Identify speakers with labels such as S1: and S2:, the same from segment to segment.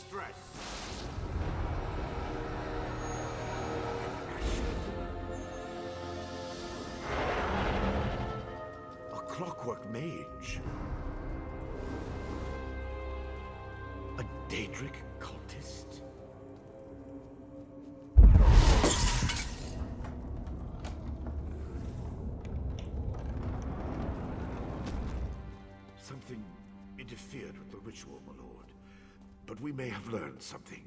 S1: stress. A clockwork mage. A Daedric cultist. Something interfered with the ritual, my lord. But we may have learned something.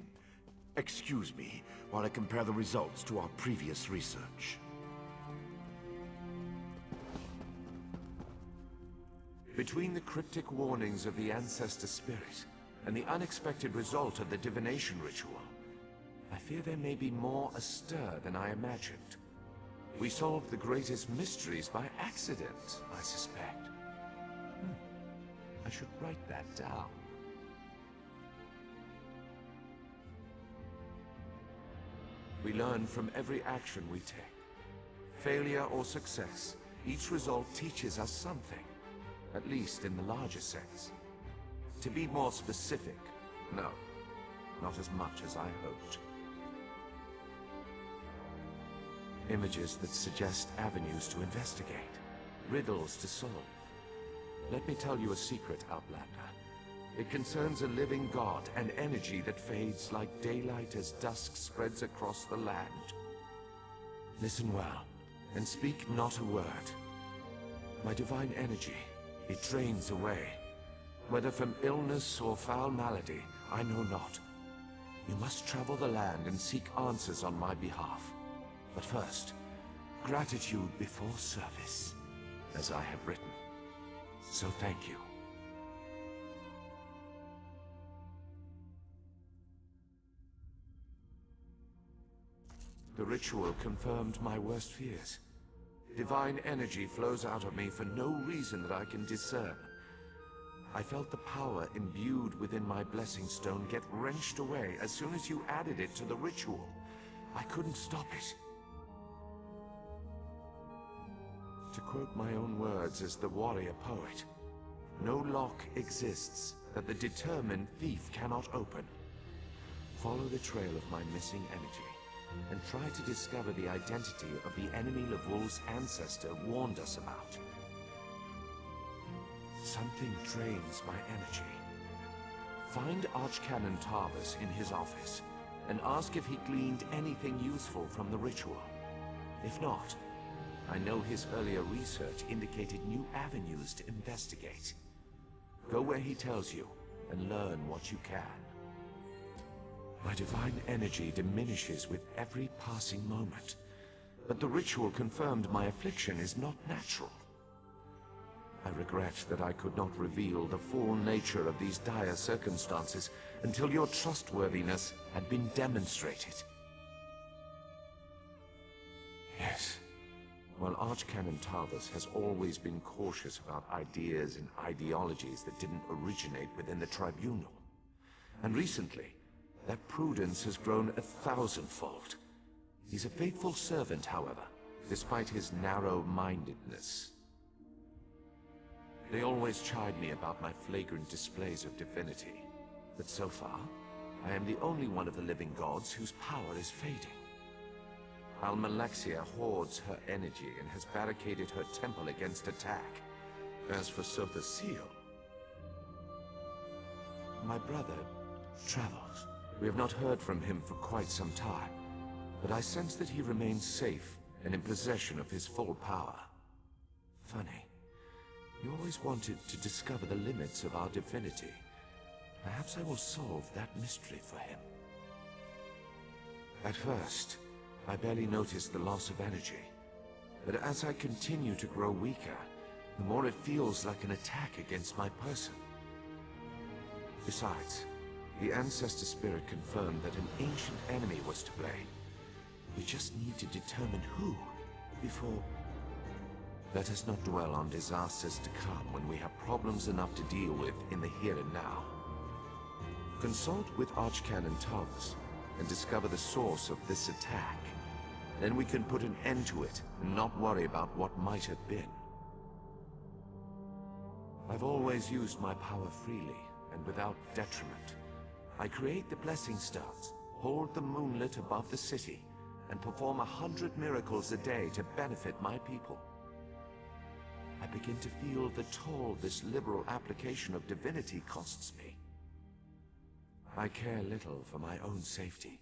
S1: Excuse me while I compare the results to our previous research.
S2: Between the cryptic warnings of the ancestor spirit and the unexpected result of the divination ritual, I fear there may be more astir than I imagined. We solved the greatest mysteries by accident, I suspect. I should write that down. We learn from every action we take. Failure or success, each result teaches us something, at least in the larger sense. To be more specific, no, not as much as I hoped. Images that suggest avenues to investigate, riddles to solve. Let me tell you a secret, Outlander. It concerns a living god, an energy that fades like daylight as dusk spreads across the land. Listen well, and speak not a word. My divine energy, it drains away. Whether from illness or foul malady, I know not. You must travel the land and seek answers on my behalf. But first, gratitude before service, as I have written. So thank you. The ritual confirmed my worst fears. Divine energy flows out of me for no reason that I can discern. I felt the power imbued within my blessing stone get wrenched away as soon as you added it to the ritual. I couldn't stop it. To quote my own words as the warrior poet, no lock exists that the determined thief cannot open. Follow the trail of my missing energy, and try to discover the identity of the enemy Levol's ancestor warned us about. Something drains my energy. Find Archcanon Tarbus in his office, and ask if he gleaned anything useful from the ritual. If not, I know his earlier research indicated new avenues to investigate. Go where he tells you, and learn what you can. My divine energy diminishes with every passing moment, but the ritual confirmed my affliction is not natural. I regret that I could not reveal the full nature of these dire circumstances until your trustworthiness had been demonstrated. Yes. While Archcanon Tarbus has always been cautious about ideas and ideologies that didn't originate within the Tribunal, and recently, that prudence has grown 1,000-fold. He's a faithful servant, however, despite his narrow-mindedness. They always chide me about my flagrant displays of divinity, but so far, I am the only one of the living gods whose power is fading. Almalexia hoards her energy and has barricaded her temple against attack. As for Sotha Seal, my brother travels. We have not heard from him for quite some time, but I sense that he remains safe and in possession of his full power. Funny. You always wanted to discover the limits of our divinity. Perhaps I will solve that mystery for him. At first, I barely noticed the loss of energy, but as I continue to grow weaker, the more it feels like an attack against my person. Besides, the ancestor spirit confirmed that an ancient enemy was to blame. We just need to determine who before... Let us not dwell on disasters to come when we have problems enough to deal with in the here and now. Consult with Archcanon Tarbus and discover the source of this attack. Then we can put an end to it and not worry about what might have been. I've always used my power freely and without detriment. I create the blessing stones, hold the moonlit above the city, and perform 100 miracles a day to benefit my people. I begin to feel the toll this liberal application of divinity costs me. I care little for my own safety,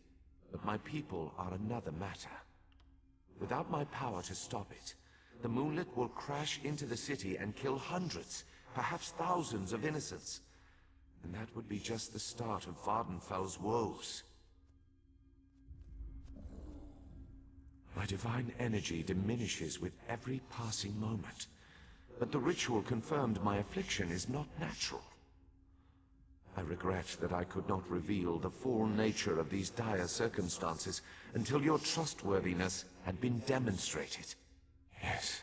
S2: but my people are another matter. Without my power to stop it, the moonlit will crash into the city and kill hundreds, perhaps thousands of innocents. And that would be just the start of Vardenfell's woes. My divine energy diminishes with every passing moment, but the ritual confirmed my affliction is not natural. I regret that I could not reveal the full nature of these dire circumstances until your trustworthiness had been demonstrated. Yes,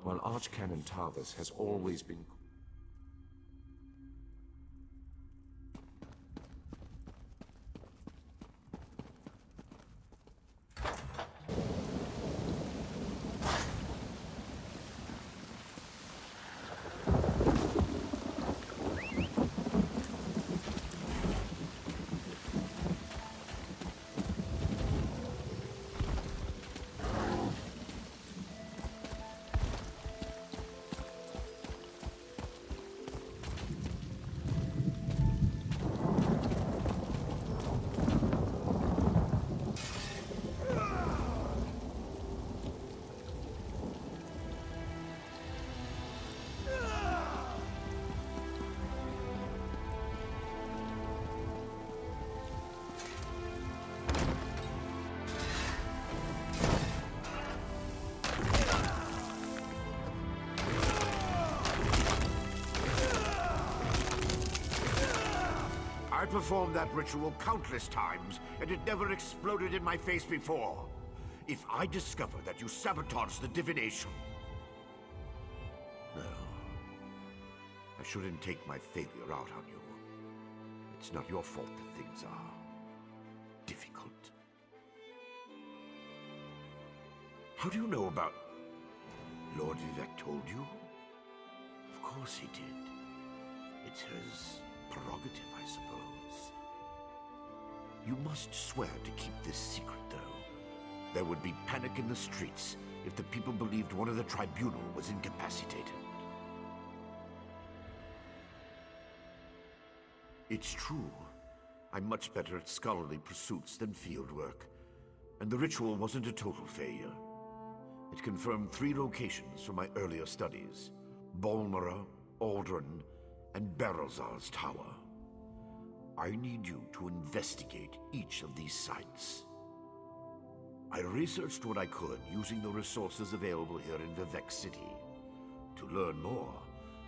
S2: while Archcanon Tarvis has always been...
S1: I performed that ritual countless times, and it never exploded in my face before. If I discover that you sabotage the divination... No. I shouldn't take my failure out on you. It's not your fault that things are... difficult. How do you know about... Lord Vivek told you? Of course he did. It's his prerogative, I suppose. You must swear to keep this secret, though. There would be panic in the streets if the people believed one of the tribunal was incapacitated. It's true. I'm much better at scholarly pursuits than field work, and the ritual wasn't a total failure. It confirmed 3 locations from my earlier studies: Bolmora, Aldrin, and Berelzar's tower. I need you to investigate each of these sites. I researched what I could using the resources available here in Vivek City. To learn more,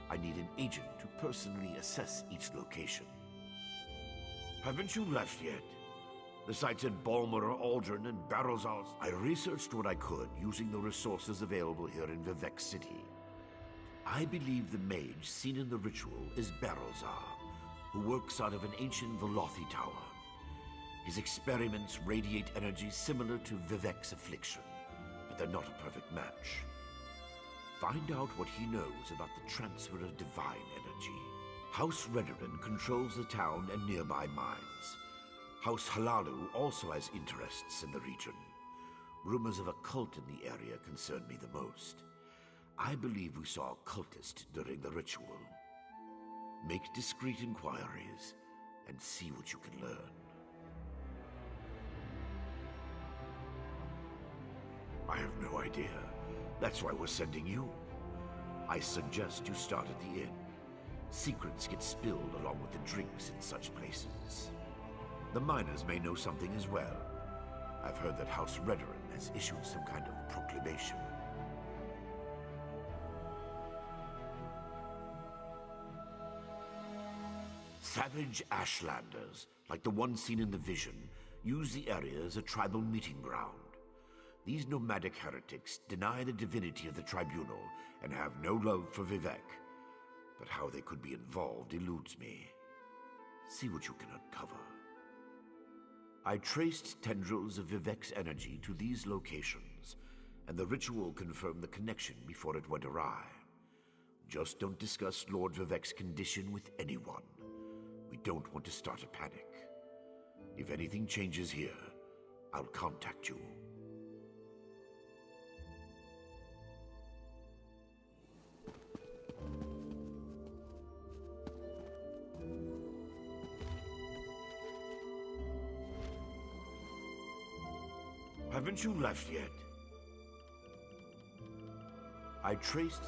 S1: I need an agent to personally assess each location. Haven't you left yet? The sites at Bolmora, Aldrin, and Berelzar's... I researched what I could using the resources available here in Vivek City. I believe the mage seen in the ritual is Berelzar, who works out of an ancient Velothi tower. His experiments radiate energy similar to Vivek's affliction, but they're not a perfect match. Find out what he knows about the transfer of divine energy. House Redoran controls the town and nearby mines. House Halalu also has interests in the region. Rumors of a cult in the area concern me the most. I believe we saw a cultist during the ritual. Make discreet inquiries and see what you can learn. I have no idea. That's why we're sending you. I suggest you start at the inn. Secrets get spilled along with the drinks in such places. The miners may know something as well. I've heard that House Redoran has issued some kind of proclamation. Savage Ashlanders, like the one seen in the vision, use the area as a tribal meeting ground. These nomadic heretics deny the divinity of the tribunal and have no love for Vivek. But how they could be involved eludes me. See what you can uncover. I traced tendrils of Vivek's energy to these locations, and the ritual confirmed the connection before it went awry. Just don't discuss Lord Vivek's condition with anyone. We don't want to start a panic. If anything changes here, I'll contact you. Haven't you left yet? I traced...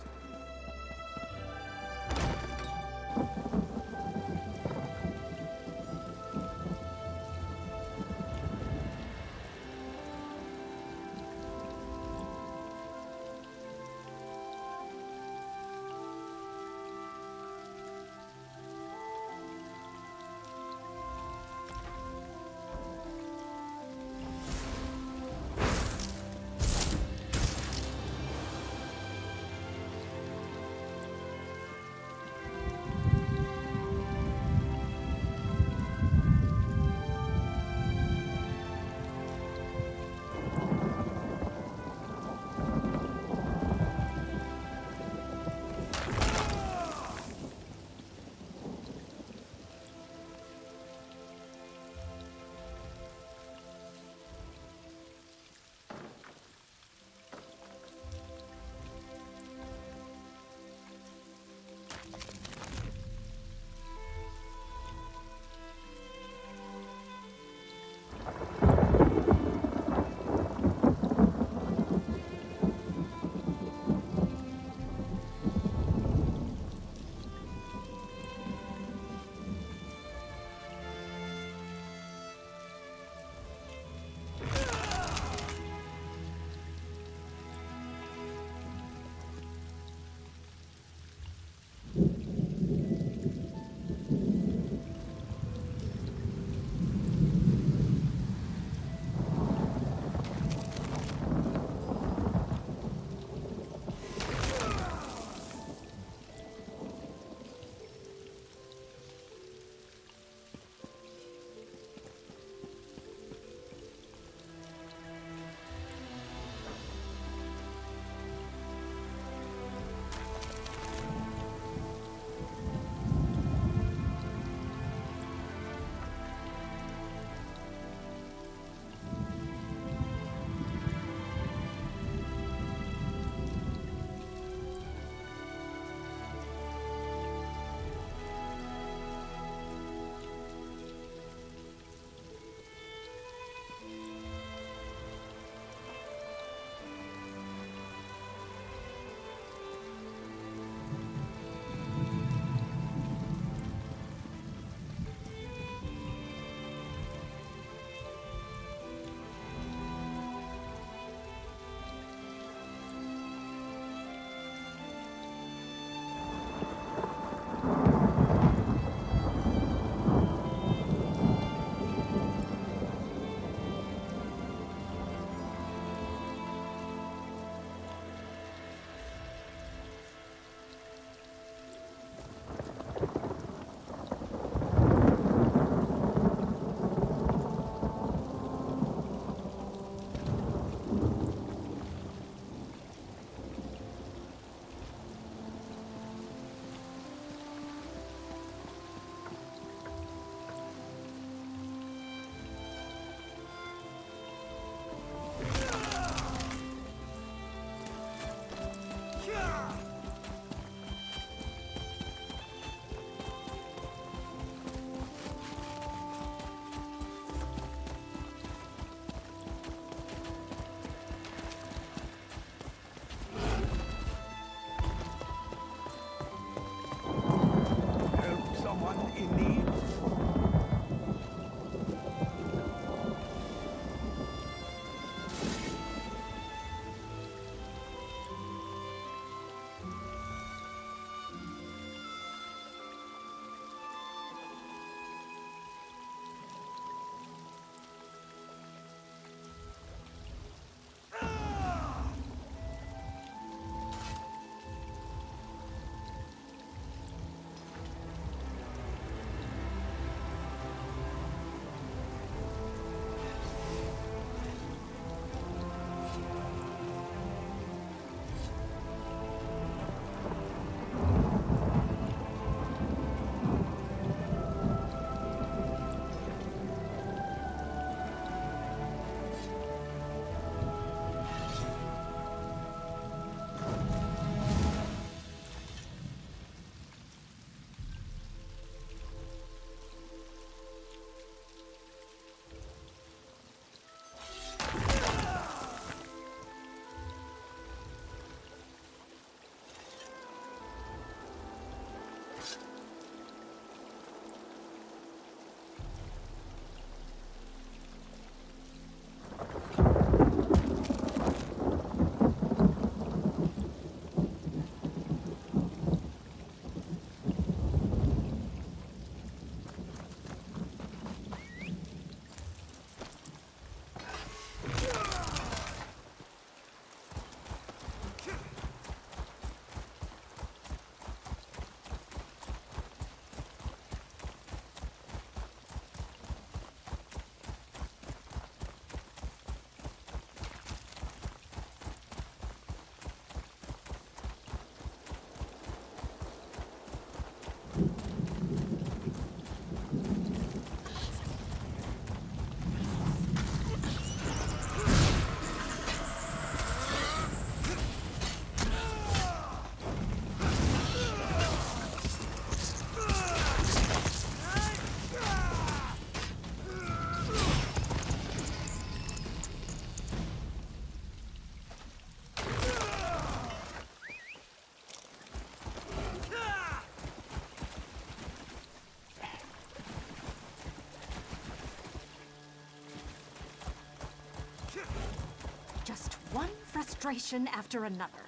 S3: Just one frustration after another.